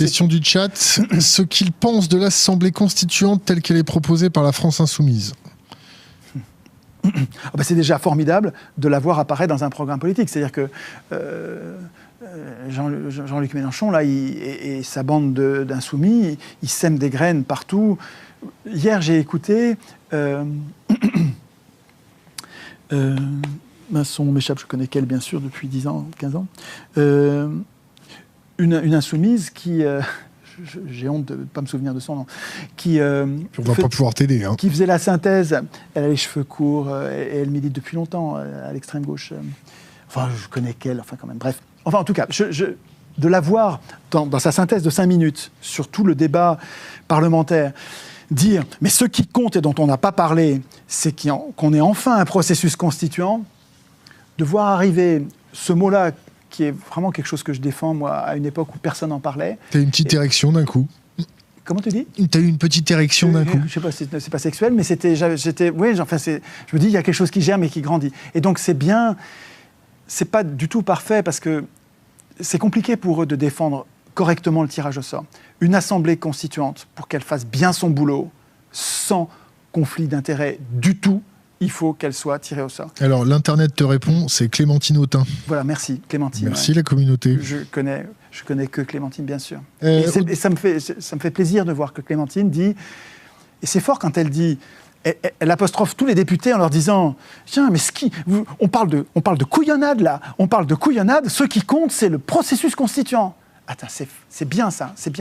Question du chat. Ce qu'ils pensent de l'Assemblée constituante telle qu'elle est proposée par la France insoumise. C'est déjà formidable de la voir apparaître dans un programme politique. C'est-à-dire que Jean-Luc Mélenchon là, et sa bande d'insoumis, ils sèment des graines partout. Hier, j'ai écouté... son m'échappe, je connais qu'elle, bien sûr, depuis 10 ans, 15 ans. Une insoumise qui... j'ai honte de ne pas me souvenir de son nom. On ne va pas pouvoir t'aider. Hein. Qui faisait la synthèse. Elle a les cheveux courts et elle milite depuis longtemps à l'extrême gauche. Enfin, je connais qu'elle, enfin quand même. Bref. Enfin, en tout cas, de la voir dans sa synthèse de 5 minutes sur tout le débat parlementaire, dire « mais ce qui compte et dont on n'a pas parlé, c'est qu'on ait enfin un processus constituant », de voir arriver ce mot-là, qui est vraiment quelque chose que je défends, moi, à une époque où personne n'en parlait. Tu as eu une petite érection d'un coup. Comment tu dis ? Tu as eu une petite érection d'un coup. Je sais pas, c'est pas sexuel, mais je me dis, il y a quelque chose qui germe et qui grandit. Et donc, c'est bien, c'est pas du tout parfait, parce que c'est compliqué pour eux de défendre correctement le tirage au sort. Une assemblée constituante, pour qu'elle fasse bien son boulot, sans conflit d'intérêts du tout, il faut qu'elle soit tirée au sort. Alors, l'Internet te répond, c'est Clémentine Autain. Voilà, merci, Clémentine. Merci, la communauté. Je connais que Clémentine, bien sûr. Et ça me fait plaisir de voir que Clémentine dit... Et c'est fort quand elle dit... Elle apostrophe tous les députés en leur disant « Tiens, mais on parle de couillonnade, là. On parle de couillonnade. Ce qui compte, c'est le processus constituant. » Attends, c'est bien ça, c'est bien.